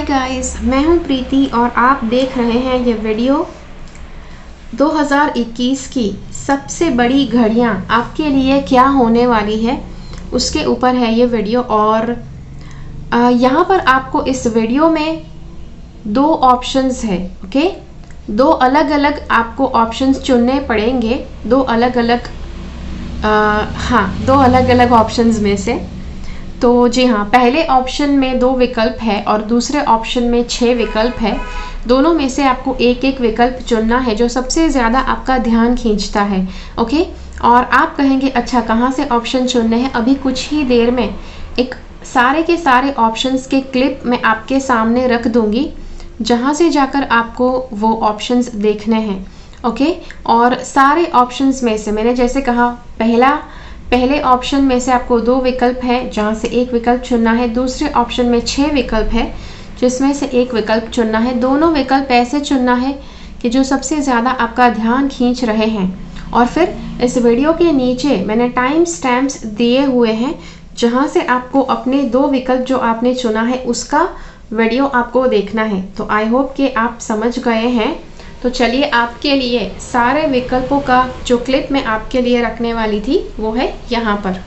Guys, मैं हूं प्रीति और आप देख रहे हैं ये वीडियो 2021 की सबसे बड़ी घड़ियां आपके लिए क्या होने वाली है उसके ऊपर है ये वीडियो। और यहाँ पर आपको इस वीडियो में दो ऑप्शंस है। ओके, दो अलग अलग आपको ऑप्शंस चुनने पड़ेंगे, दो अलग अलग ऑप्शंस में से। तो जी हाँ, पहले ऑप्शन में 2 विकल्प है और दूसरे ऑप्शन में 6 विकल्प है। दोनों में से आपको एक एक विकल्प चुनना है जो सबसे ज़्यादा आपका ध्यान खींचता है। ओके, और आप कहेंगे अच्छा कहाँ से ऑप्शन चुनने हैं। अभी कुछ ही देर में एक सारे के सारे ऑप्शंस के क्लिप मैं आपके सामने रख दूंगी, जहाँ से जाकर आपको वो ऑप्शंस देखने हैं। ओके, और सारे ऑप्शंस में से मैंने जैसे कहा पहले ऑप्शन में से आपको 2 विकल्प है जहाँ से एक विकल्प चुनना है। दूसरे ऑप्शन में 6 विकल्प है जिसमें से एक विकल्प चुनना है। दोनों विकल्प ऐसे चुनना है कि जो सबसे ज़्यादा आपका ध्यान खींच रहे हैं। और फिर इस वीडियो के नीचे मैंने टाइम स्टैम्प्स दिए हुए हैं जहाँ से आपको अपने 2 विकल्प जो आपने चुना है उसका वीडियो आपको देखना है। तो आई होप कि आप समझ गए हैं। तो चलिए, आपके लिए सारे विकल्पों का जो क्लिप मैं आपके लिए रखने वाली थी वो है यहाँ पर।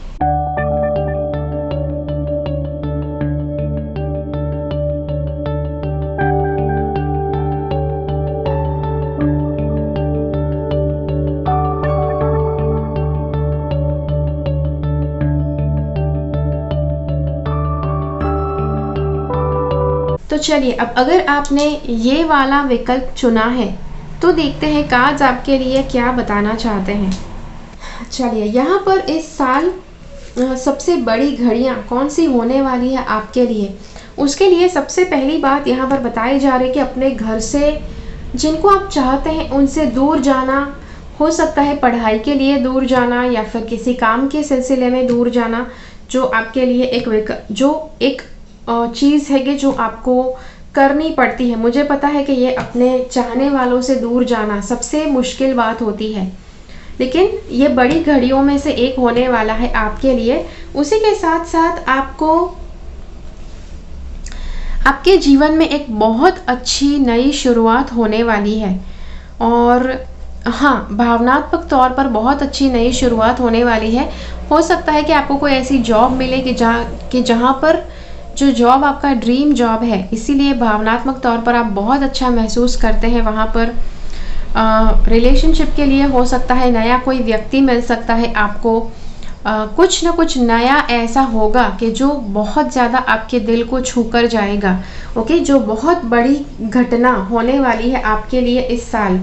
तो चलिए, अब अगर आपने ये वाला विकल्प चुना है तो देखते हैं कार्ड्स आपके लिए क्या बताना चाहते हैं। चलिए, यहाँ पर इस साल सबसे बड़ी घड़ियाँ कौन सी होने वाली है आपके लिए, उसके लिए सबसे पहली बात यहाँ पर बताई जा रही है कि अपने घर से जिनको आप चाहते हैं उनसे दूर जाना। हो सकता है पढ़ाई के लिए दूर जाना या फिर किसी काम के सिलसिले में दूर जाना, जो आपके लिए एक चीज़ है कि जो आपको करनी पड़ती है। मुझे पता है कि ये अपने चाहने वालों से दूर जाना सबसे मुश्किल बात होती है, लेकिन ये बड़ी घड़ियों में से एक होने वाला है आपके लिए। उसी के साथ साथ आपको आपके जीवन में एक बहुत अच्छी नई शुरुआत होने वाली है। और हाँ, भावनात्मक तौर पर बहुत अच्छी नई शुरुआत होने वाली है। हो सकता है कि आपको कोई ऐसी जॉब मिले कि जहाँ पर जो जॉब आपका ड्रीम जॉब है, इसीलिए भावनात्मक तौर पर आप बहुत अच्छा महसूस करते हैं वहाँ पर। रिलेशनशिप के लिए हो सकता है नया कोई व्यक्ति मिल सकता है आपको। कुछ ना कुछ नया ऐसा होगा कि जो बहुत ज़्यादा आपके दिल को छू कर जाएगा। ओके, जो बहुत बड़ी घटना होने वाली है आपके लिए इस साल।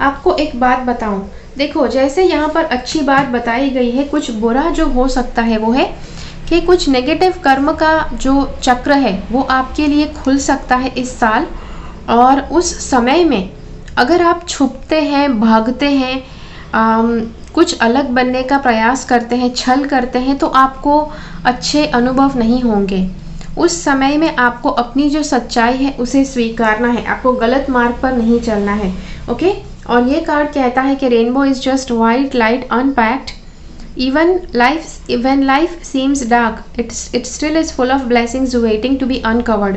आपको एक बात बताऊं, देखो जैसे यहाँ पर अच्छी बात बताई गई है, कुछ बुरा जो हो सकता है वो है कि कुछ नेगेटिव कर्म का जो चक्र है वो आपके लिए खुल सकता है इस साल। और उस समय में अगर आप छुपते हैं, भागते हैं, कुछ अलग बनने का प्रयास करते हैं, छल करते हैं, तो आपको अच्छे अनुभव नहीं होंगे। उस समय में आपको अपनी जो सच्चाई है उसे स्वीकारना है, आपको गलत मार्ग पर नहीं चलना है। ओके, और ये कार्ड कहता है कि rainbow is just white light unpacked, even when life seems dark, it still is full of blessings waiting to be uncovered।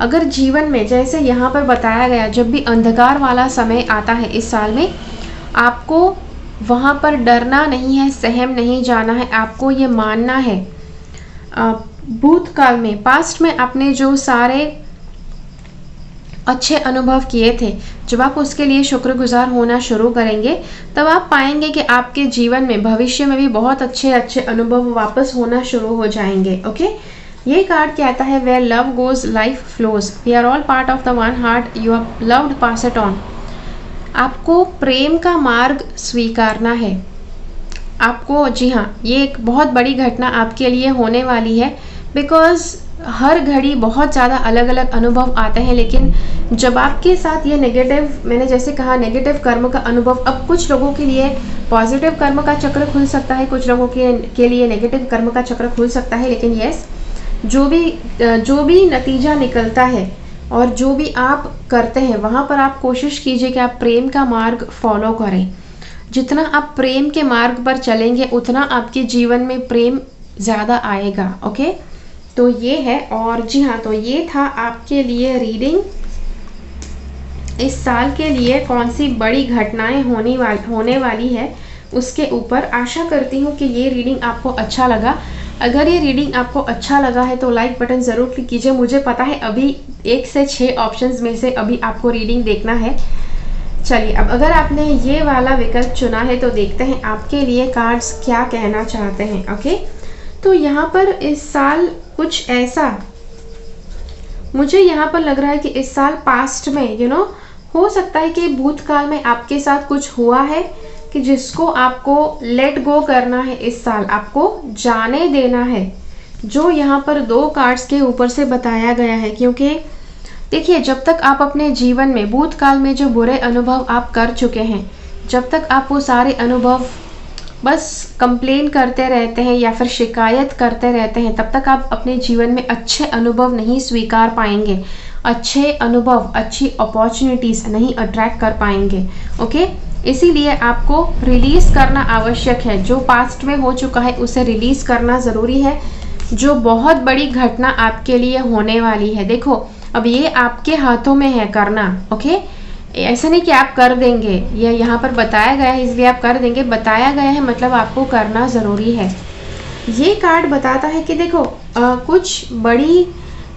अगर जीवन में जैसे यहाँ पर बताया गया, जब भी अंधकार वाला समय आता है इस साल में, आपको वहाँ पर डरना नहीं है, सहम नहीं जाना है। आपको ये मानना है भूतकाल में, पास्ट में आपने जो सारे अच्छे अनुभव किए थे, जब आप उसके लिए शुक्रगुजार होना शुरू करेंगे तब आप पाएंगे कि आपके जीवन में भविष्य में भी बहुत अच्छे अनुभव वापस होना शुरू हो जाएंगे। ओके, ये कार्ड कहता है where love goes life flows, we are all part of the one heart you have loved, pass it on. आपको प्रेम का मार्ग स्वीकारना है। आपको, जी हाँ, ये एक बहुत बड़ी घटना आपके लिए होने वाली है। बिकॉज हर घड़ी बहुत ज़्यादा अलग अलग अनुभव आते हैं, लेकिन जब आपके साथ ये नेगेटिव, मैंने जैसे कहा नेगेटिव कर्म का अनुभव, अब कुछ लोगों के लिए पॉजिटिव कर्म का चक्र खुल सकता है, कुछ लोगों के लिए नेगेटिव कर्म का चक्र खुल सकता है। लेकिन यस, जो भी नतीजा निकलता है और जो भी आप करते हैं वहाँ पर आप कोशिश कीजिए कि आप प्रेम का मार्ग फॉलो करें। जितना आप प्रेम के मार्ग पर चलेंगे उतना आपके जीवन में प्रेम ज़्यादा आएगा। ओके, तो ये है। और जी हाँ, तो ये था आपके लिए रीडिंग। इस साल के लिए कौन सी बड़ी घटनाएं होने वाली है उसके ऊपर। आशा करती हूँ कि ये रीडिंग आपको अच्छा लगा। अगर ये रीडिंग आपको अच्छा लगा है तो लाइक बटन ज़रूर क्लिक कीजिए। मुझे पता है अभी 1 से 6 ऑप्शंस में से अभी आपको रीडिंग देखना है। चलिए, अब अगर आपने ये वाला विकल्प चुना है तो देखते हैं आपके लिए कार्ड्स क्या कहना चाहते हैं। ओके, तो यहाँ पर इस साल कुछ ऐसा मुझे यहाँ पर लग रहा है कि इस साल पास्ट में हो सकता है कि भूतकाल में आपके साथ कुछ हुआ है कि जिसको आपको लेट गो करना है। इस साल आपको जाने देना है, जो यहाँ पर 2 कार्ड्स के ऊपर से बताया गया है। क्योंकि देखिए, जब तक आप अपने जीवन में भूतकाल में जो बुरे अनुभव आप कर चुके हैं, जब तक आप वो सारे अनुभव बस कंप्लेन करते रहते हैं या फिर शिकायत करते रहते हैं, तब तक आप अपने जीवन में अच्छे अनुभव नहीं स्वीकार पाएंगे, अच्छे अनुभव, अच्छी अपॉर्चुनिटीज़ नहीं अट्रैक्ट कर पाएंगे। ओके, इसीलिए आपको रिलीज़ करना आवश्यक है। जो पास्ट में हो चुका है उसे रिलीज़ करना ज़रूरी है। जो बहुत बड़ी घटना आपके लिए होने वाली है, देखो अब ये आपके हाथों में है करना। ओके, ऐसा नहीं कि आप कर देंगे, ये यहाँ पर बताया गया है इसलिए आप कर देंगे। बताया गया है मतलब आपको करना ज़रूरी है। ये कार्ड बताता है कि देखो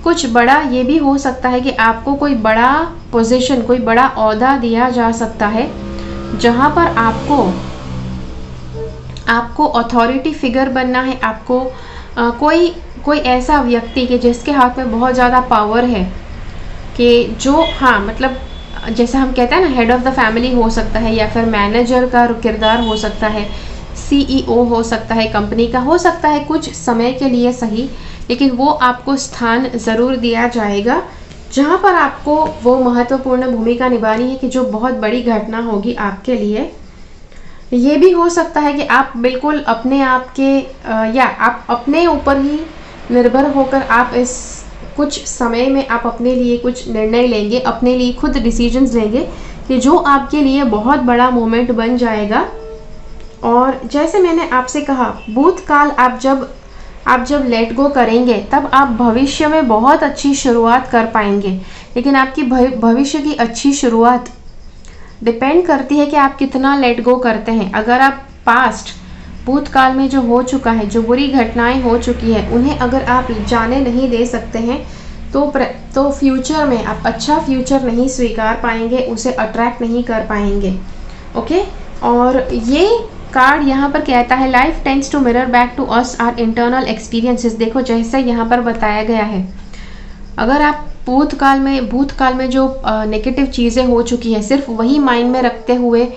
कुछ बड़ा ये भी हो सकता है कि आपको कोई बड़ा पोजीशन, कोई बड़ा ओहदा दिया जा सकता है, जहाँ पर आपको अथॉरिटी फिगर बनना है। आपको कोई ऐसा व्यक्ति के जिसके हाथ में बहुत ज़्यादा पावर है, कि जो मतलब जैसे हम कहते हैं ना, हेड ऑफ़ द फैमिली हो सकता है, या फिर मैनेजर का किरदार हो सकता है, CEO हो सकता है, कंपनी का हो सकता है, कुछ समय के लिए सही, लेकिन वो आपको स्थान ज़रूर दिया जाएगा जहाँ पर आपको वो महत्वपूर्ण भूमिका निभानी है कि जो बहुत बड़ी घटना होगी आपके लिए। ये भी हो सकता है कि आप बिल्कुल अपने आप के या आप अपने ऊपर ही निर्भर होकर आप इस कुछ समय में आप अपने लिए कुछ निर्णय लेंगे, अपने लिए खुद डिसीजंस लेंगे कि जो आपके लिए बहुत बड़ा मोमेंट बन जाएगा। और जैसे मैंने आपसे कहा, भूतकाल आप जब लेट गो करेंगे तब आप भविष्य में बहुत अच्छी शुरुआत कर पाएंगे। लेकिन आपकी भविष्य की अच्छी शुरुआत डिपेंड करती है कि आप कितना लेट गो करते हैं। अगर आप भूतकाल में जो हो चुका है, जो बुरी घटनाएं हो चुकी है, उन्हें अगर आप जाने नहीं दे सकते हैं तो फ्यूचर में आप अच्छा फ्यूचर नहीं स्वीकार पाएंगे, उसे अट्रैक्ट नहीं कर पाएंगे। ओके, और ये कार्ड यहाँ पर कहता है life tends to mirror back to us our internal experiences. देखो, जैसे यहाँ पर बताया गया है, अगर आप भूतकाल में जो नेगेटिव चीज़ें हो चुकी है सिर्फ वही माइंड में रखते हुए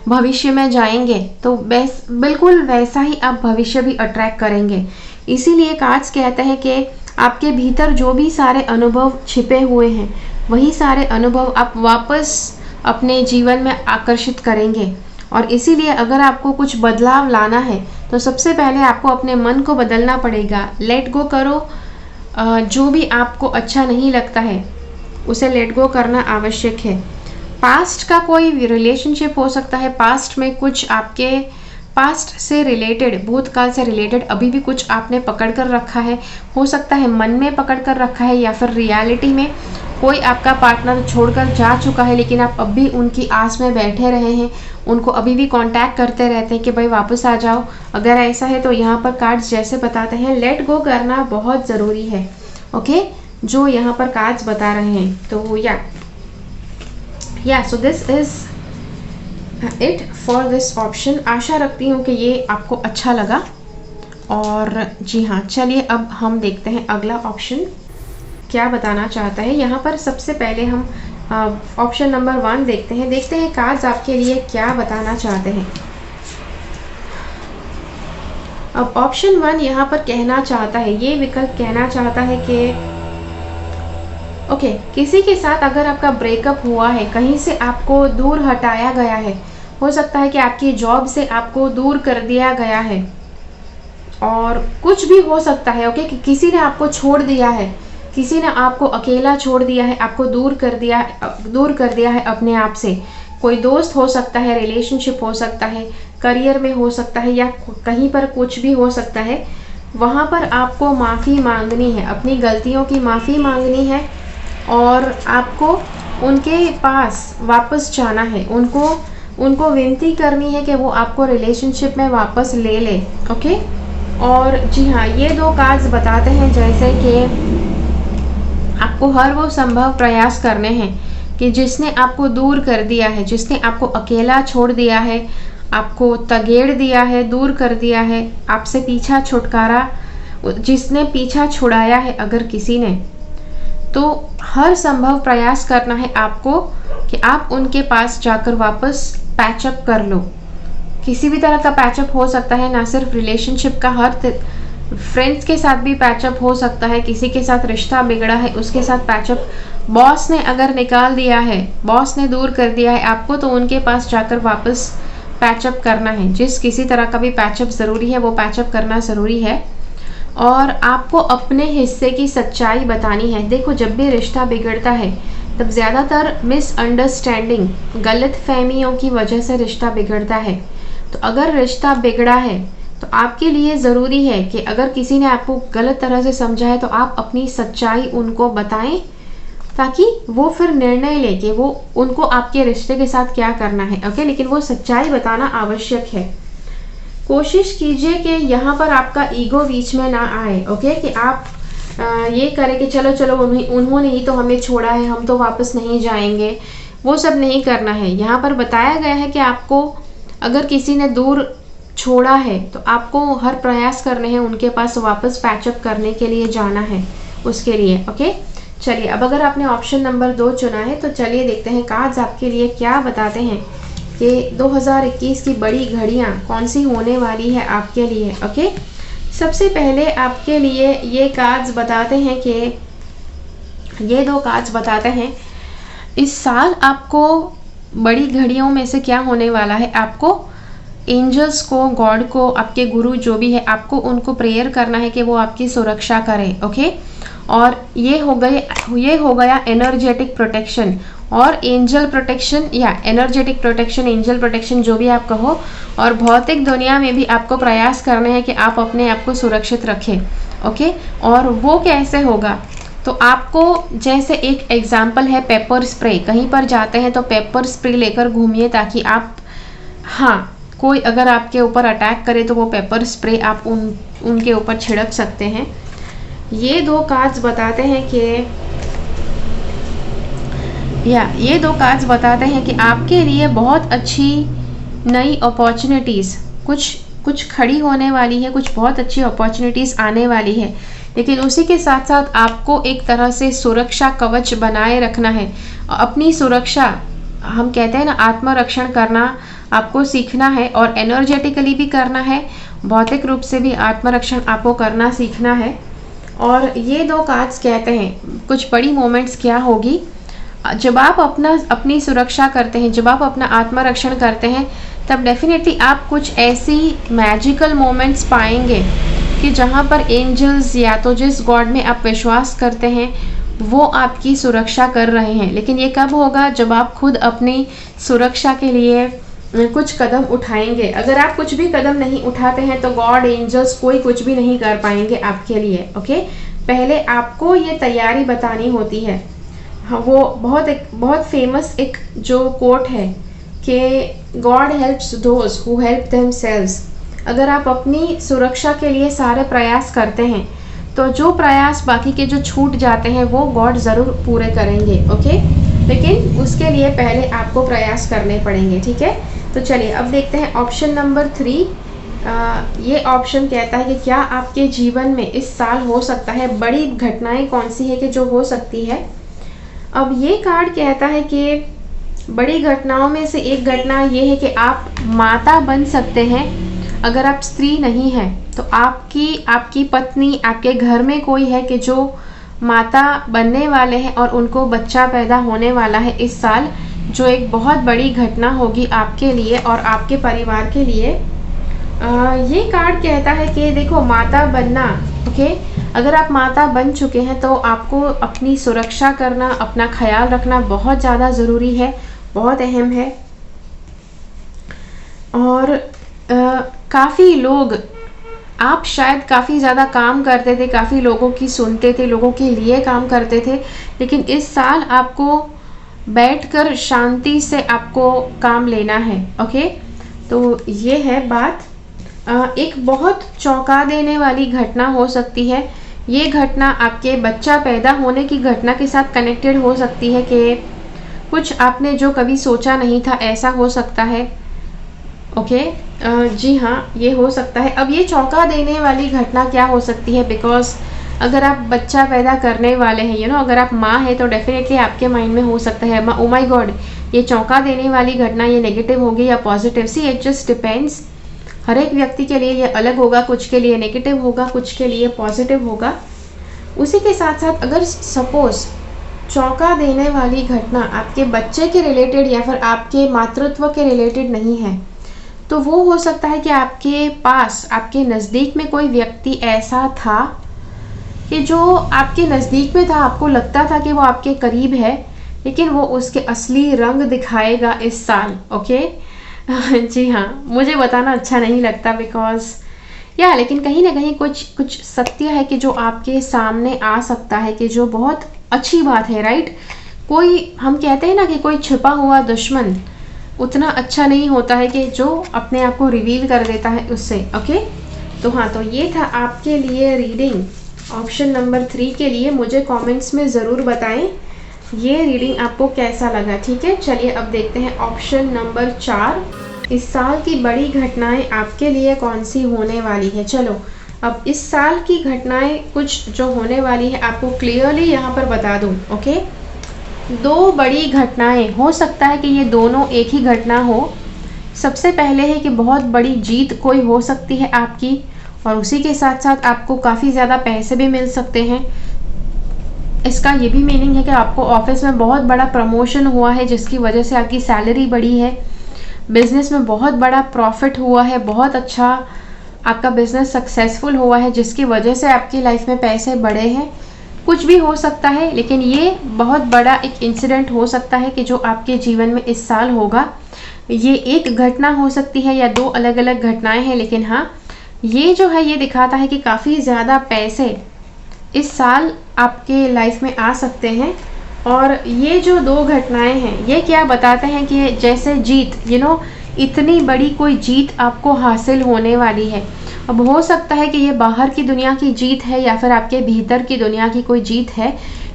भविष्य में जाएंगे तो बिल्कुल वैसा ही आप भविष्य भी अट्रैक्ट करेंगे। इसीलिए कार्ड्स कहते हैं कि आपके भीतर जो भी सारे अनुभव छिपे हुए हैं, वही सारे अनुभव आप वापस अपने जीवन में आकर्षित करेंगे। और इसीलिए अगर आपको कुछ बदलाव लाना है तो सबसे पहले आपको अपने मन को बदलना पड़ेगा। लेट गो करो, जो भी आपको अच्छा नहीं लगता है उसे लेट गो करना आवश्यक है। पास्ट का कोई रिलेशनशिप हो सकता है, पास्ट में कुछ आपके पास्ट से रिलेटेड, भूतकाल से रिलेटेड अभी भी कुछ आपने पकड़ कर रखा है, हो सकता है मन में पकड़ कर रखा है, या फिर रियलिटी में कोई आपका पार्टनर छोड़कर जा चुका है लेकिन आप अब भी उनकी आस में बैठे रहे हैं, उनको अभी भी कांटेक्ट करते रहते हैं कि भाई वापस आ जाओ। अगर ऐसा है तो यहाँ पर कार्ड्स जैसे बताते हैं लेट गो करना बहुत ज़रूरी है। ओके, जो यहाँ पर कार्ड्स बता रहे हैं। तो so this is it for this option. आशा रखती हूँ कि ये आपको अच्छा लगा। और जी हाँ, चलिए अब हम देखते हैं अगला ऑप्शन क्या बताना चाहता है। यहाँ पर सबसे पहले हम ऑप्शन नंबर 1 देखते हैं कार्ड्स आपके लिए क्या बताना चाहते हैं। अब ऑप्शन 1 यहाँ पर कहना चाहता है, ये विकल्प कहना चाहता है कि ओके, किसी के साथ अगर आपका ब्रेकअप हुआ है, कहीं से आपको दूर हटाया गया है, हो सकता है कि आपकी जॉब से आपको दूर कर दिया गया है, और कुछ भी हो सकता है। ओके, कि किसी ने आपको छोड़ दिया है, किसी ने आपको अकेला छोड़ दिया है, आपको दूर कर दिया है अपने आप से। कोई दोस्त हो सकता है, रिलेशनशिप हो सकता है, करियर में हो सकता है, या कहीं पर कुछ भी हो सकता है। वहाँ पर आपको माफ़ी मांगनी है, अपनी गलतियों की माफ़ी मांगनी है और आपको उनके पास वापस जाना है, उनको विनती करनी है कि वो आपको रिलेशनशिप में वापस ले ले। ओके। और जी हाँ, ये 2 कार्ड्स बताते हैं जैसे कि आपको हर वो संभव प्रयास करने हैं कि जिसने आपको दूर कर दिया है, जिसने आपको अकेला छोड़ दिया है, आपको तगेड़ दिया है, दूर कर दिया है, आपसे पीछा छुटकारा, जिसने पीछा छुड़ाया है अगर किसी ने, तो हर संभव प्रयास करना है आपको कि आप उनके पास जाकर वापस पैचअप कर लो। किसी भी तरह का पैचअप हो सकता है, ना सिर्फ रिलेशनशिप का, हर फ्रेंड्स के साथ भी पैचअप हो सकता है, किसी के साथ रिश्ता बिगड़ा है उसके साथ पैचअप, बॉस ने अगर निकाल दिया है, बॉस ने दूर कर दिया है आपको, तो उनके पास जाकर वापस पैचअप करना है। जिस किसी तरह का भी पैचअप ज़रूरी है वो पैचअप करना ज़रूरी है और आपको अपने हिस्से की सच्चाई बतानी है। देखो, जब भी रिश्ता बिगड़ता है तब ज़्यादातर मिसअंडरस्टैंडिंग, गलतफहमियों की वजह से रिश्ता बिगड़ता है। तो अगर रिश्ता बिगड़ा है तो आपके लिए ज़रूरी है कि अगर किसी ने आपको गलत तरह से समझा है तो आप अपनी सच्चाई उनको बताएं, ताकि वो फिर निर्णय ले कि वो उनको आपके रिश्ते के साथ क्या करना है। ओके, लेकिन वो सच्चाई बताना आवश्यक है। कोशिश कीजिए कि यहाँ पर आपका ईगो बीच में ना आए। ओके, कि आप ये करें कि चलो चलो उन्होंने ही तो हमें छोड़ा है, हम तो वापस नहीं जाएंगे, वो सब नहीं करना है। यहाँ पर बताया गया है कि आपको अगर किसी ने दूर छोड़ा है तो आपको हर प्रयास करने हैं उनके पास वापस पैचअप करने के लिए जाना है उसके लिए। ओके, चलिए अब अगर आपने ऑप्शन नंबर 2 चुना है तो चलिए देखते हैं कार्ड्स आपके लिए क्या बताते हैं कि 2021 की बड़ी घड़ियां कौन सी होने वाली है आपके लिए। ओके, सबसे पहले आपके लिए ये कार्ड्स बताते हैं कि ये 2 कार्ड्स बताते हैं इस साल आपको बड़ी घड़ियों में से क्या होने वाला है। आपको एंजल्स को, गॉड को, आपके गुरु जो भी है, आपको उनको प्रेयर करना है कि वो आपकी सुरक्षा करें। ओके, और ये हो गया एनर्जेटिक प्रोटेक्शन और एंजल प्रोटेक्शन या एनर्जेटिक प्रोटेक्शन, एंजल प्रोटेक्शन जो भी आप कहो। और भौतिक दुनिया में भी आपको प्रयास करने हैं कि आप अपने आप को सुरक्षित रखें। ओके, और वो कैसे होगा, तो आपको जैसे एक एग्जाम्पल है पेपर स्प्रे, कहीं पर जाते हैं तो पेपर स्प्रे लेकर घूमिए ताकि आप, हाँ, कोई अगर आपके ऊपर अटैक करे तो वो पेपर स्प्रे आप उनके ऊपर छिड़क सकते हैं। ये 2 कार्ड्स बताते हैं कि ये 2 कार्ड्स बताते हैं कि आपके लिए बहुत अच्छी नई अपॉर्चुनिटीज़ कुछ खड़ी होने वाली है, कुछ बहुत अच्छी अपॉर्चुनिटीज़ आने वाली है। लेकिन उसी के साथ साथ आपको एक तरह से सुरक्षा कवच बनाए रखना है। अपनी सुरक्षा, हम कहते हैं ना, आत्मरक्षण करना आपको सीखना है और एनर्जेटिकली भी करना है, भौतिक रूप से भी आत्मरक्षण आपको करना सीखना है। और ये 2 कार्ड्स कहते हैं कुछ बड़ी मोमेंट्स क्या होगी जब आप अपनी सुरक्षा करते हैं, जब आप अपना आत्मरक्षण करते हैं, तब डेफिनेटली आप कुछ ऐसी मैजिकल मोमेंट्स पाएंगे कि जहाँ पर एंजल्स या तो जिस गॉड में आप विश्वास करते हैं वो आपकी सुरक्षा कर रहे हैं। लेकिन ये कब होगा, जब आप खुद अपनी सुरक्षा के लिए कुछ कदम उठाएंगे। अगर आप कुछ भी कदम नहीं उठाते हैं तो गॉड, एंजल्स कोई कुछ भी नहीं कर पाएंगे आपके लिए। ओके, पहले आपको ये तैयारी बतानी होती है। हाँ, वो बहुत फेमस एक जो कोट है कि God helps those who help themselves. अगर आप अपनी सुरक्षा के लिए सारे प्रयास करते हैं तो जो प्रयास बाकी के जो छूट जाते हैं वो गॉड ज़रूर पूरे करेंगे। ओके, लेकिन उसके लिए पहले आपको प्रयास करने पड़ेंगे। ठीक है, तो चलिए अब देखते हैं ऑप्शन नंबर 3। ये ऑप्शन कहता है कि क्या आपके जीवन में इस साल हो सकता है, बड़ी घटनाएं कौन सी है कि जो हो सकती है। अब ये कार्ड कहता है कि बड़ी घटनाओं में से एक घटना ये है कि आप माता बन सकते हैं। अगर आप स्त्री नहीं हैं तो आपकी पत्नी, आपके घर में कोई है कि जो माता बनने वाले हैं और उनको बच्चा पैदा होने वाला है इस साल, जो एक बहुत बड़ी घटना होगी आपके लिए और आपके परिवार के लिए। ये कार्ड कहता है कि देखो, माता बनना, ओके, अगर आप माता बन चुके हैं तो आपको अपनी सुरक्षा करना, अपना ख्याल रखना बहुत ज़्यादा ज़रूरी है, बहुत अहम है। और काफ़ी लोग आप शायद काफ़ी ज़्यादा काम करते थे, काफ़ी लोगों की सुनते थे, लोगों के लिए काम करते थे, लेकिन इस साल आपको बैठकर शांति से आपको काम लेना है। ओके, तो ये है बात। एक बहुत चौंका देने वाली घटना हो सकती है। ये घटना आपके बच्चा पैदा होने की घटना के साथ कनेक्टेड हो सकती है कि कुछ आपने जो कभी सोचा नहीं था ऐसा हो सकता है। ओके, जी हाँ, ये हो सकता है। अब ये चौंका देने वाली घटना क्या हो सकती है, बिकॉज अगर आप बच्चा पैदा करने वाले हैं, अगर आप माँ हैं तो डेफिनेटली आपके माइंड में हो सकता है ओ माय गॉड, ये चौंका देने वाली घटना ये नेगेटिव होगी या positive. See it just depends, हर एक व्यक्ति के लिए ये अलग होगा, कुछ के लिए नेगेटिव होगा, कुछ के लिए पॉजिटिव होगा। उसी के साथ साथ अगर सपोज चौंका देने वाली घटना आपके बच्चे के रिलेटेड या फिर आपके मातृत्व के रिलेटेड नहीं है, तो वो हो सकता है कि आपके पास, आपके नज़दीक में कोई व्यक्ति ऐसा था कि जो आपके नज़दीक में था, आपको लगता था कि वो आपके करीब है, लेकिन वो उसके असली रंग दिखाएगा इस साल। ओके जी हाँ, मुझे बताना अच्छा नहीं लगता बिकॉज लेकिन कहीं ना कहीं कुछ सत्य है कि जो आपके सामने आ सकता है, कि जो बहुत अच्छी बात है, राइट। कोई, हम कहते हैं ना कि कोई छिपा हुआ दुश्मन उतना अच्छा नहीं होता है कि जो अपने आप को रिवील कर देता है उससे। ओके, तो हाँ, तो ये था आपके लिए रीडिंग ऑप्शन नंबर 3 के लिए। मुझे कमेंट्स में ज़रूर बताएं ये रीडिंग आपको कैसा लगा। ठीक है, चलिए अब देखते हैं ऑप्शन नंबर 4। इस साल की बड़ी घटनाएं आपके लिए कौन सी होने वाली है। चलो अब इस साल की घटनाएं कुछ जो होने वाली है आपको क्लियरली यहाँ पर बता दूँ। ओके, 2 बड़ी घटनाएं, हो सकता है कि ये दोनों एक ही घटना हो। सबसे पहले है कि बहुत बड़ी जीत कोई हो सकती है आपकी, और उसी के साथ साथ आपको काफ़ी ज़्यादा पैसे भी मिल सकते हैं। इसका ये भी मीनिंग है कि आपको ऑफिस में बहुत बड़ा प्रमोशन हुआ है जिसकी वजह से आपकी सैलरी बढ़ी है, बिजनेस में बहुत बड़ा प्रॉफिट हुआ है, बहुत अच्छा आपका बिजनेस सक्सेसफुल हुआ है जिसकी वजह से आपकी लाइफ में पैसे बढ़े हैं। कुछ भी हो सकता है, लेकिन ये बहुत बड़ा एक इंसिडेंट हो सकता है कि जो आपके जीवन में इस साल होगा। ये एक घटना हो सकती है या 2 अलग अलग घटनाएं हैं, लेकिन हाँ, ये जो है ये दिखाता है कि काफ़ी ज़्यादा पैसे इस साल आपके लाइफ में आ सकते हैं। और ये जो 2 घटनाएं हैं ये क्या बताते हैं कि जैसे जीत, इतनी बड़ी कोई जीत आपको हासिल होने वाली है। अब हो सकता है कि ये बाहर की दुनिया की जीत है या फिर आपके भीतर की दुनिया की कोई जीत है,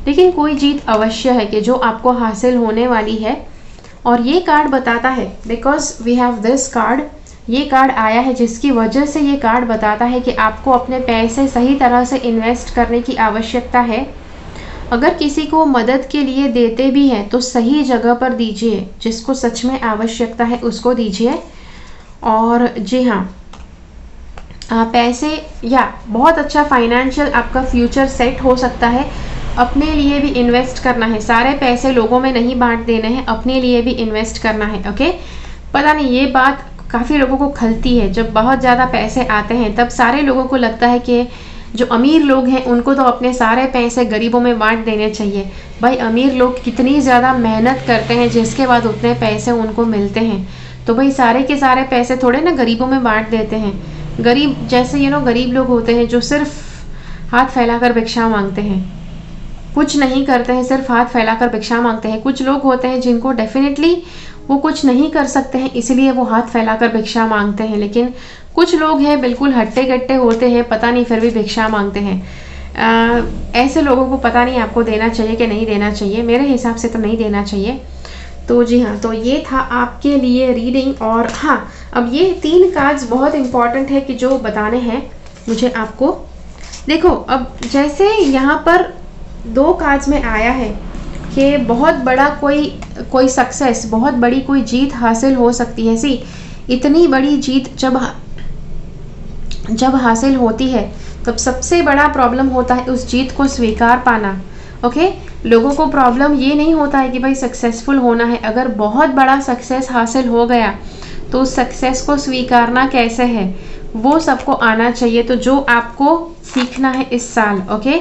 लेकिन कोई जीत अवश्य है कि जो आपको हासिल होने वाली है। और ये कार्ड बताता है, because we have this card, ये कार्ड आया है जिसकी वजह से ये कार्ड बताता है कि आपको अपने पैसे सही तरह से इन्वेस्ट करने की आवश्यकता है। अगर किसी को मदद के लिए देते भी हैं तो सही जगह पर दीजिए, जिसको सच में आवश्यकता है उसको दीजिए। और जी हाँ, पैसे या बहुत अच्छा फाइनेंशियल आपका फ्यूचर सेट हो सकता है। अपने लिए भी इन्वेस्ट करना है, सारे पैसे लोगों में नहीं बांट देने हैं, अपने लिए भी इन्वेस्ट करना है। ओके, पता नहीं ये बात काफ़ी लोगों को खलती है। जब बहुत ज़्यादा पैसे आते हैं तब सारे लोगों को लगता है कि जो अमीर लोग हैं उनको तो अपने सारे पैसे गरीबों में बांट देने चाहिए। भाई, अमीर लोग कितनी ज़्यादा मेहनत करते हैं जिसके बाद उतने पैसे उनको मिलते हैं, तो भाई सारे के सारे पैसे थोड़े ना गरीबों में बांट देते हैं। गरीब जैसे गरीब लोग होते हैं जो सिर्फ हाथ फैलाकर भिक्षा मांगते हैं, कुछ नहीं करते हैं, सिर्फ हाथ फैलाकर भिक्षा मांगते हैं। कुछ लोग होते हैं जिनको डेफिनेटली वो कुछ नहीं कर सकते हैं, इसलिए वो हाथ फैलाकर भिक्षा मांगते हैं। लेकिन कुछ लोग हैं बिल्कुल हट्टे कट्टे होते हैं, पता नहीं फिर भी भिक्षा मांगते हैं। ऐसे लोगों को पता नहीं आपको देना चाहिए कि नहीं देना चाहिए, मेरे हिसाब से तो नहीं देना चाहिए। तो जी हाँ, तो ये था आपके लिए रीडिंग। और हाँ, अब ये 3 कार्ड्स बहुत इंपॉर्टेंट है कि जो बताने हैं मुझे आपको। देखो, अब जैसे यहाँ पर 2 कार्ड्स में आया है कि बहुत बड़ा कोई सक्सेस, बहुत बड़ी कोई जीत हासिल हो सकती है। सी, इतनी बड़ी जीत जब हासिल होती है तब सबसे बड़ा प्रॉब्लम होता है उस जीत को स्वीकार पाना। ओके, लोगों को प्रॉब्लम ये नहीं होता है कि भाई सक्सेसफुल होना है। अगर बहुत बड़ा सक्सेस हासिल हो गया तो उस सक्सेस को स्वीकारना कैसे है वो सबको आना चाहिए। तो जो आपको सीखना है इस साल। ओके,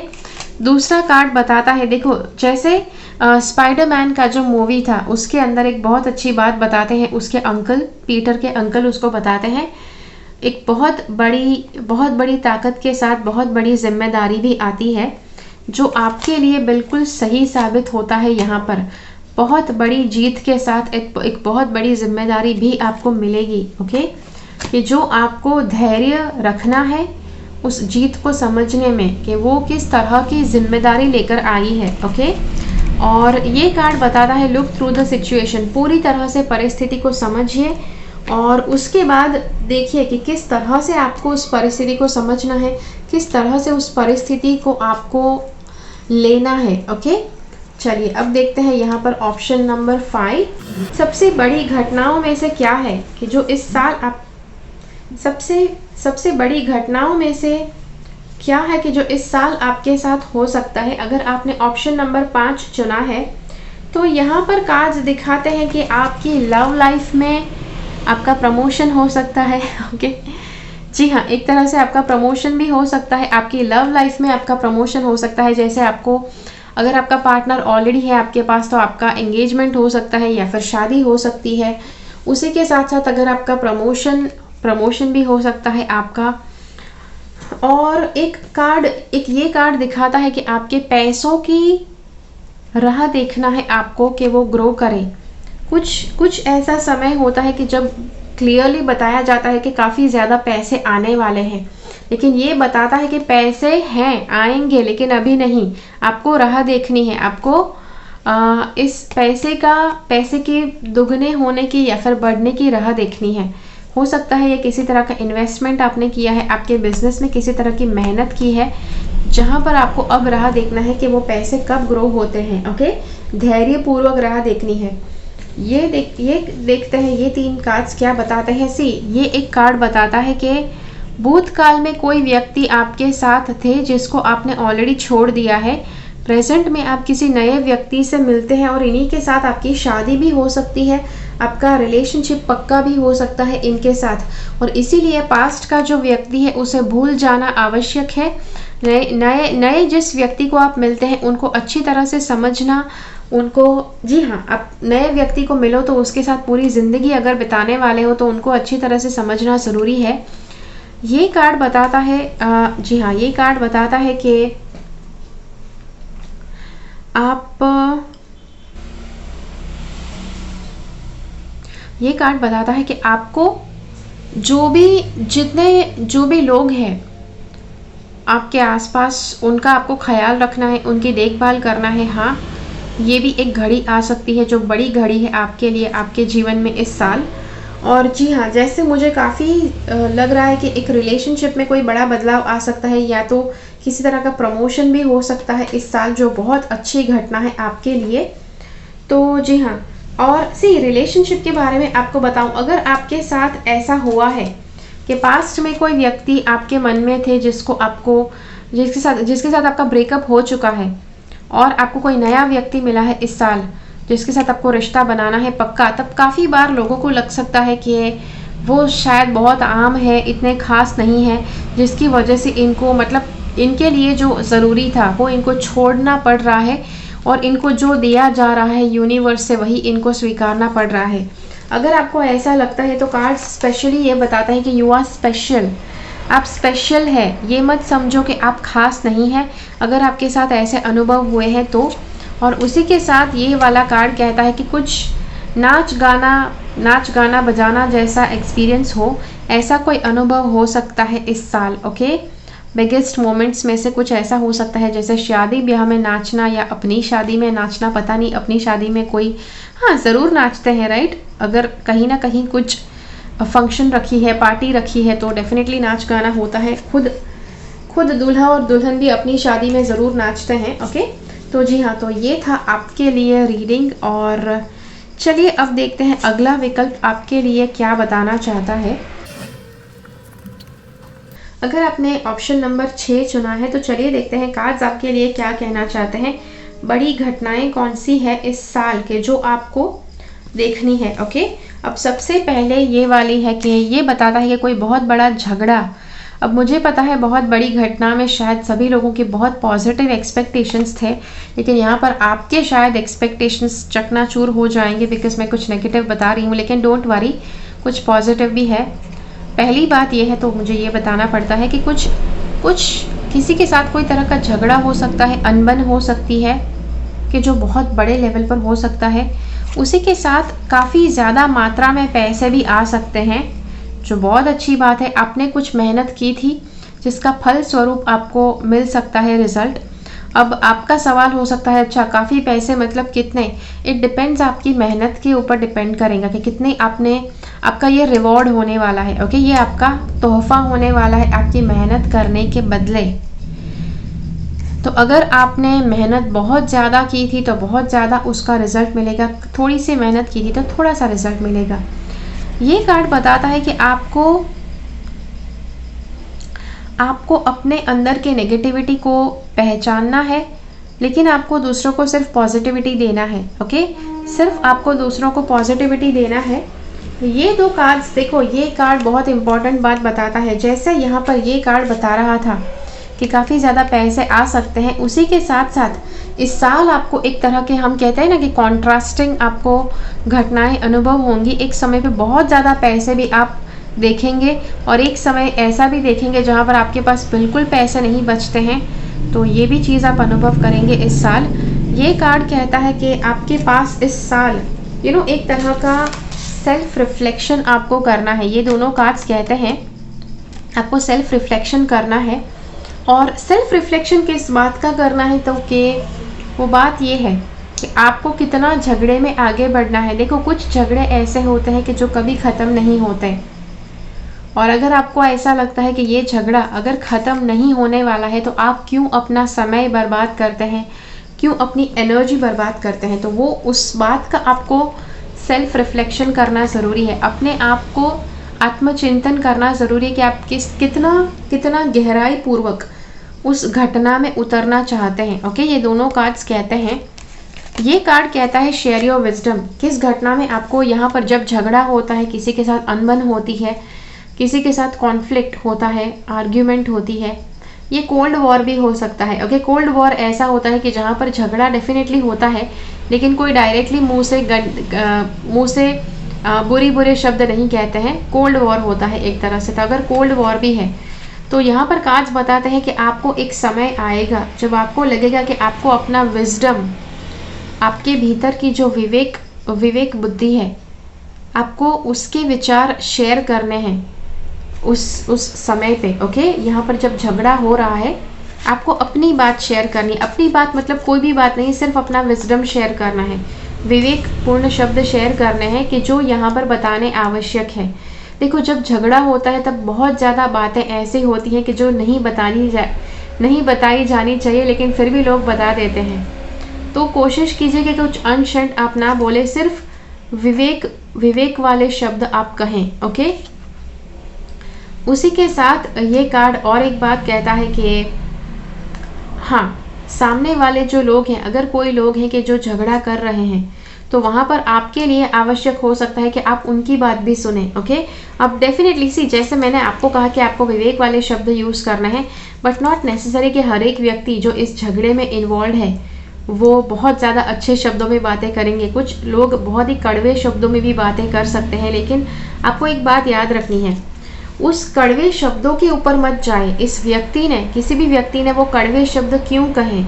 दूसरा कार्ड बताता है, देखो जैसे स्पाइडरमैन का जो मूवी था उसके अंदर एक बहुत अच्छी बात बताते हैं, उसके अंकल, पीटर के अंकल उसको बताते हैं एक बहुत बड़ी ताकत के साथ बहुत बड़ी जिम्मेदारी भी आती है, जो आपके लिए बिल्कुल सही साबित होता है। यहाँ पर बहुत बड़ी जीत के साथ एक बहुत बड़ी जिम्मेदारी भी आपको मिलेगी। ओके, कि जो आपको धैर्य रखना है उस जीत को समझने में कि वो किस तरह की जिम्मेदारी लेकर आई है। ओके, और ये कार्ड बताता है लुक थ्रू द सिचुएशन, पूरी तरह से परिस्थिति को समझिए और उसके बाद देखिए कि किस तरह से आपको उस परिस्थिति को समझना है, किस तरह से उस परिस्थिति को आपको लेना है। ओके, चलिए अब देखते हैं यहाँ पर ऑप्शन नंबर 5। सबसे बड़ी घटनाओं में से क्या है कि जो इस साल आप सबसे बड़ी घटनाओं में से क्या है कि जो इस साल आपके साथ हो सकता है। अगर आपने ऑप्शन नंबर 5 चुना है तो यहाँ पर कार्ड्स दिखाते हैं कि आपकी लव लाइफ में आपका प्रमोशन हो सकता है। ओके, जी हाँ, एक तरह से आपका प्रमोशन भी हो सकता है, आपकी लव लाइफ में आपका प्रमोशन हो सकता है। जैसे आपको अगर आपका पार्टनर ऑलरेडी है आपके पास तो आपका एंगेजमेंट हो सकता है या फिर शादी हो सकती है। उसी के साथ साथ अगर आपका प्रमोशन भी हो सकता है आपका। और एक ये कार्ड दिखाता है कि आपके पैसों की राह देखना है आपको कि वो ग्रो करें। कुछ ऐसा समय होता है कि जब क्लियरली बताया जाता है कि काफ़ी ज़्यादा पैसे आने वाले हैं, लेकिन ये बताता है कि पैसे हैं, आएंगे, लेकिन अभी नहीं। आपको राह देखनी है, आपको इस पैसे के दुगने होने की या फिर बढ़ने की राह देखनी है। हो सकता है ये किसी तरह का इन्वेस्टमेंट आपने किया है, आपके बिजनेस में किसी तरह की मेहनत की है, जहाँ पर आपको अब राह देखना है कि वो पैसे कब ग्रो होते हैं। ओके, धैर्यपूर्वक राह देखनी है। ये देखते हैं ये 3 कार्ड्स क्या बताते हैं। ये एक कार्ड बताता है कि भूतकाल में कोई व्यक्ति आपके साथ थे जिसको आपने ऑलरेडी छोड़ दिया है। प्रेजेंट में आप किसी नए व्यक्ति से मिलते हैं और इन्हीं के साथ आपकी शादी भी हो सकती है, आपका रिलेशनशिप पक्का भी हो सकता है इनके साथ। और इसीलिए पास्ट का जो व्यक्ति है उसे भूल जाना आवश्यक है। नए जिस व्यक्ति को आप मिलते हैं उनको अच्छी तरह से समझना, उनको, जी हाँ, आप नए व्यक्ति को मिलो तो उसके साथ पूरी ज़िंदगी अगर बिताने वाले हो तो उनको अच्छी तरह से समझना ज़रूरी है। ये कार्ड बताता है जी हाँ, ये कार्ड बताता है कि ये कार्ड बताता है कि आपको जो भी लोग हैं आपके आसपास उनका आपको ख्याल रखना है, उनकी देखभाल करना है। हाँ, ये भी एक घड़ी आ सकती है जो बड़ी घड़ी है आपके लिए, आपके जीवन में इस साल। और जी हाँ, जैसे मुझे काफ़ी लग रहा है कि एक रिलेशनशिप में कोई बड़ा बदलाव आ सकता है या तो किसी तरह का प्रमोशन भी हो सकता है इस साल, जो बहुत अच्छी घटना है आपके लिए। तो जी हाँ, और रिलेशनशिप के बारे में आपको बताऊं, अगर आपके साथ ऐसा हुआ है कि पास्ट में कोई व्यक्ति आपके मन में थे जिसके साथ आपका ब्रेकअप हो चुका है और आपको कोई नया व्यक्ति मिला है इस साल जिसके साथ आपको रिश्ता बनाना है पक्का, तब काफ़ी बार लोगों को लग सकता है कि वो शायद बहुत आम है, इतने खास नहीं है, जिसकी वजह से इनको, मतलब इनके लिए जो ज़रूरी था वो इनको छोड़ना पड़ रहा है और इनको जो दिया जा रहा है यूनिवर्स से वही इनको स्वीकारना पड़ रहा है। अगर आपको ऐसा लगता है तो कार्ड स्पेशली ये बताता है कि यू आर स्पेशल, आप स्पेशल है। ये मत समझो कि आप खास नहीं है अगर आपके साथ ऐसे अनुभव हुए हैं तो। और उसी के साथ ये वाला कार्ड कहता है कि कुछ नाच गाना बजाना जैसा एक्सपीरियंस हो, ऐसा कोई अनुभव हो सकता है इस साल। ओके, बिगेस्ट मोमेंट्स में से कुछ ऐसा हो सकता है जैसे शादी ब्याह में नाचना या अपनी शादी में नाचना। पता नहीं अपनी शादी में कोई, हाँ ज़रूर नाचते हैं राइट, अगर कहीं ना कहीं कुछ फंक्शन रखी है, पार्टी रखी है तो डेफिनेटली नाच गाना होता है। खुद दूल्हा और दुल्हन भी अपनी शादी में ज़रूर नाचते हैं। ओके, तो जी हाँ, तो ये था आपके लिए रीडिंग। और चलिए अब देखते हैं अगला विकल्प आपके लिए क्या बताना चाहता है। अगर आपने ऑप्शन नंबर 6 चुना है तो चलिए देखते हैं कार्ड्स आपके लिए क्या कहना चाहते हैं। बड़ी घटनाएं कौन सी है इस साल के जो आपको देखनी है। ओके, अब सबसे पहले ये वाली है कि ये बताता है कि कोई बहुत बड़ा झगड़ा। अब मुझे पता है बहुत बड़ी घटना में शायद सभी लोगों के बहुत पॉजिटिव एक्सपेक्टेशंस थे, लेकिन यहाँ पर आपके शायद एक्सपेक्टेशंस चकनाचूर हो जाएंगे बिकॉज मैं कुछ नेगेटिव बता रही हूँ, लेकिन डोंट वरी, कुछ पॉजिटिव भी है। पहली बात ये है, तो मुझे ये बताना पड़ता है कि कुछ किसी के साथ कोई तरह का झगड़ा हो सकता है, अनबन हो सकती है कि जो बहुत बड़े लेवल पर हो सकता है। उसी के साथ काफ़ी ज़्यादा मात्रा में पैसे भी आ सकते हैं, जो बहुत अच्छी बात है। आपने कुछ मेहनत की थी जिसका फल स्वरूप आपको मिल सकता है रिजल्ट। अब आपका सवाल हो सकता है, अच्छा काफ़ी पैसे मतलब कितने? इट डिपेंड्स, आपकी मेहनत के ऊपर डिपेंड करेगा कि कितने आपका ये रिवॉर्ड होने वाला है। ओके, ये आपका तोहफा होने वाला है आपकी मेहनत करने के बदले। तो अगर आपने मेहनत बहुत ज़्यादा की थी तो बहुत ज़्यादा उसका रिजल्ट मिलेगा, थोड़ी सी मेहनत की थी तो थोड़ा सा रिजल्ट मिलेगा। ये कार्ड बताता है कि आपको अपने अंदर के नेगेटिविटी को पहचानना है, लेकिन आपको दूसरों को सिर्फ पॉजिटिविटी देना है। ओके, सिर्फ आपको दूसरों को पॉजिटिविटी देना है। ये दो कार्ड्स देखो, ये कार्ड बहुत इंपॉर्टेंट बात बताता है। जैसे यहाँ पर ये कार्ड बता रहा था कि काफ़ी ज़्यादा पैसे आ सकते हैं, उसी के साथ साथ इस साल आपको एक तरह के, हम कहते हैं ना कि कॉन्ट्रास्टिंग आपको घटनाएं अनुभव होंगी। एक समय पे बहुत ज़्यादा पैसे भी आप देखेंगे और एक समय ऐसा भी देखेंगे जहाँ पर आपके पास बिल्कुल पैसे नहीं बचते हैं। तो ये भी चीज़ आप अनुभव करेंगे इस साल। ये कार्ड कहता है कि आपके पास इस साल एक तरह का सेल्फ रिफ्लेक्शन आपको करना है। ये दोनों कार्ड्स कहते हैं आपको सेल्फ रिफ्लेक्शन करना है। और सेल्फ रिफ्लेक्शन किस बात का करना है, तो कि वो बात ये है कि आपको कितना झगड़े में आगे बढ़ना है। देखो, कुछ झगड़े ऐसे होते हैं कि जो कभी ख़त्म नहीं होते, और अगर आपको ऐसा लगता है कि ये झगड़ा अगर ख़त्म नहीं होने वाला है तो आप क्यों अपना समय बर्बाद करते हैं, क्यों अपनी एनर्जी बर्बाद करते हैं। तो वो उस बात का आपको सेल्फ रिफ्लेक्शन करना ज़रूरी है। अपने आप को आत्मचिंतन करना ज़रूरी है कि आप कितना गहराई पूर्वक उस घटना में उतरना चाहते हैं। ओके, ये दोनों कार्ड्स कहते हैं। ये कार्ड कहता है शेयर योर विजडम। किस घटना में आपको, यहाँ पर जब झगड़ा होता है, किसी के साथ अनबन होती है, किसी के साथ कॉन्फ्लिक्ट होता है, आर्ग्यूमेंट होती है, ये कोल्ड वॉर भी हो सकता है। ओके, कोल्ड वॉर ऐसा होता है कि जहाँ पर झगड़ा डेफिनेटली होता है, लेकिन कोई डायरेक्टली मुंह से बुरे शब्द नहीं कहते हैं। कोल्ड वॉर होता है एक तरह से। तो अगर कोल्ड वॉर भी है तो यहाँ पर कार्ड्स बताते हैं कि आपको एक समय आएगा जब आपको लगेगा कि आपको अपना विजडम, आपके भीतर की जो विवेक बुद्धि है, आपको उसके विचार शेयर करने हैं उस समय पे। ओके, यहाँ पर जब झगड़ा हो रहा है आपको अपनी बात शेयर करनी। अपनी बात मतलब कोई भी बात नहीं, सिर्फ अपना विजडम शेयर करना है, विवेकपूर्ण शब्द शेयर करने हैं कि जो यहाँ पर बताने आवश्यक है। देखो, जब झगड़ा होता है तब बहुत ज़्यादा बातें ऐसी होती हैं कि जो नहीं बताई जानी चाहिए, लेकिन फिर भी लोग बता देते हैं। तो कोशिश कीजिए कि कुछ अनशंट आप ना बोले, सिर्फ विवेक वाले शब्द आप कहें। ओके, उसी के साथ ये कार्ड और एक बात कहता है कि हाँ, सामने वाले जो लोग हैं, अगर कोई लोग हैं कि जो झगड़ा कर रहे हैं, तो वहाँ पर आपके लिए आवश्यक हो सकता है कि आप उनकी बात भी सुने। ओके, अब डेफिनेटली जैसे मैंने आपको कहा कि आपको विवेक वाले शब्द यूज़ करना है, बट नॉट नेसेसरी कि हर एक व्यक्ति जो इस झगड़े में इन्वॉल्व है वो बहुत ज़्यादा अच्छे शब्दों में बातें करेंगे। कुछ लोग बहुत ही कड़वे शब्दों में भी बातें कर सकते हैं, लेकिन आपको एक बात याद रखनी है, उस कड़वे शब्दों के ऊपर मत जाए। किसी भी व्यक्ति ने वो कड़वे शब्द क्यों कहे,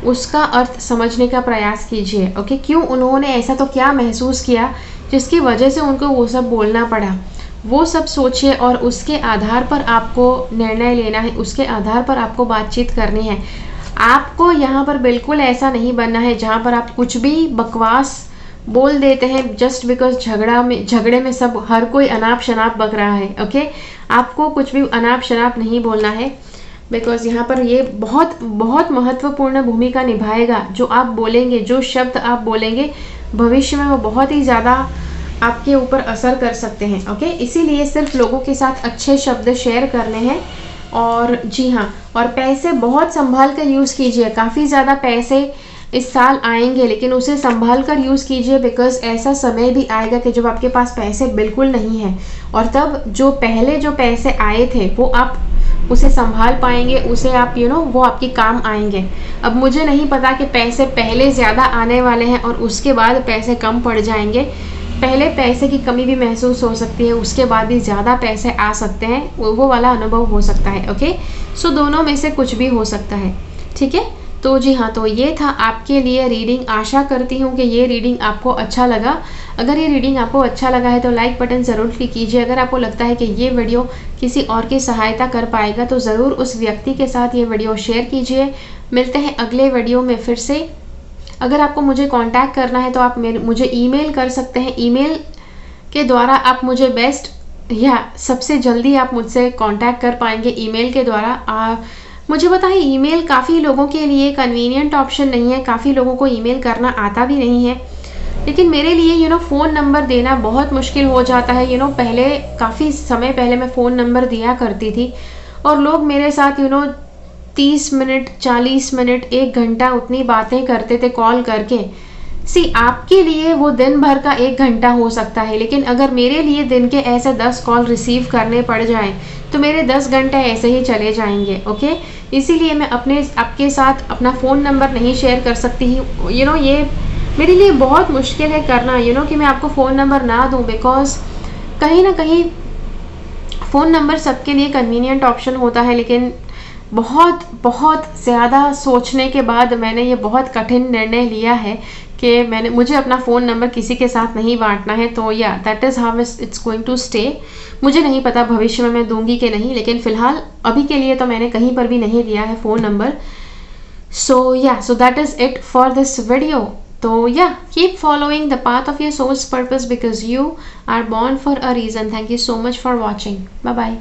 उसका अर्थ समझने का प्रयास कीजिए। ओके, क्यों उन्होंने ऐसा तो क्या महसूस किया जिसकी वजह से उनको वो सब बोलना पड़ा, वो सब सोचिए और उसके आधार पर आपको निर्णय लेना है, उसके आधार पर आपको बातचीत करनी है। आपको यहाँ पर बिल्कुल ऐसा नहीं बनना है जहाँ पर आप कुछ भी बकवास बोल देते हैं जस्ट बिकॉज झगड़े में सब हर कोई अनाप शनाप बक रहा है। ओके, आपको कुछ भी अनाप शनाप नहीं बोलना है, बिकॉज यहाँ पर ये बहुत बहुत महत्वपूर्ण भूमिका निभाएगा। जो आप बोलेंगे, जो शब्द आप बोलेंगे, भविष्य में वो बहुत ही ज़्यादा आपके ऊपर असर कर सकते हैं। ओके, इसीलिए सिर्फ लोगों के साथ अच्छे शब्द शेयर करने हैं। और जी हाँ, और पैसे बहुत संभाल कर यूज़ कीजिए। काफ़ी ज़्यादा पैसे इस साल आएंगे, लेकिन उसे संभाल कर यूज़ कीजिए, बिकॉज ऐसा समय भी आएगा कि जब आपके पास पैसे बिल्कुल नहीं है, और तब जो पहले जो पैसे आए थे वो आप उसे संभाल पाएंगे, उसे आप वो आपके काम आएंगे। अब मुझे नहीं पता कि पैसे पहले ज़्यादा आने वाले हैं और उसके बाद पैसे कम पड़ जाएंगे, पहले पैसे की कमी भी महसूस हो सकती है, उसके बाद भी ज़्यादा पैसे आ सकते हैं, वो वाला अनुभव हो सकता है। ओके, सो दोनों में से कुछ भी हो सकता है। ठीक है, तो जी हाँ, तो ये था आपके लिए रीडिंग। आशा करती हूँ कि ये रीडिंग आपको अच्छा लगा। अगर ये रीडिंग आपको अच्छा लगा है तो लाइक बटन ज़रूर क्लिक कीजिए। अगर आपको लगता है कि ये वीडियो किसी और की सहायता कर पाएगा तो ज़रूर उस व्यक्ति के साथ ये वीडियो शेयर कीजिए। मिलते हैं अगले वीडियो में फिर से। अगर आपको मुझे कांटेक्ट करना है तो आप मुझे ईमेल कर सकते हैं। ईमेल के द्वारा आप मुझे बेस्ट या सबसे जल्दी आप मुझसे कांटेक्ट कर पाएंगे ईमेल के द्वारा। मुझे पता है ईमेल काफ़ी लोगों के लिए कन्वीनियंट ऑप्शन नहीं है, काफ़ी लोगों को ईमेल करना आता भी नहीं है, लेकिन मेरे लिए फ़ोन नंबर देना बहुत मुश्किल हो जाता है। पहले काफ़ी समय पहले मैं फ़ोन नंबर दिया करती थी और लोग मेरे साथ 30 मिनट 40 मिनट 1 घंटा उतनी बातें करते थे कॉल करके। आपके लिए वो दिन भर का 1 घंटा हो सकता है, लेकिन अगर मेरे लिए दिन के ऐसे 10 कॉल रिसीव करने पड़ जाएं तो मेरे 10 घंटे ऐसे ही चले जाएंगे। ओके, इसीलिए मैं आपके साथ अपना फ़ोन नंबर नहीं शेयर कर सकती हूँ। ये मेरे लिए बहुत मुश्किल है करना, कि मैं आपको फ़ोन नंबर ना दूँ, बिकॉज कहीं ना कहीं फ़ोन नंबर सबके लिए कन्वीनियंट ऑप्शन होता है, लेकिन बहुत बहुत ज़्यादा सोचने के बाद मैंने ये बहुत कठिन निर्णय लिया है कि मुझे अपना फ़ोन नंबर किसी के साथ नहीं बांटना है। तो yeah that is how it's going to stay. मुझे नहीं पता भविष्य में मैं दूंगी कि नहीं, लेकिन फ़िलहाल अभी के लिए तो मैंने कहीं पर भी नहीं दिया है phone number. So that is it for this video. तो yeah keep following the path of your soul's purpose because you are born for a reason. Thank you so much for watching. Bye bye.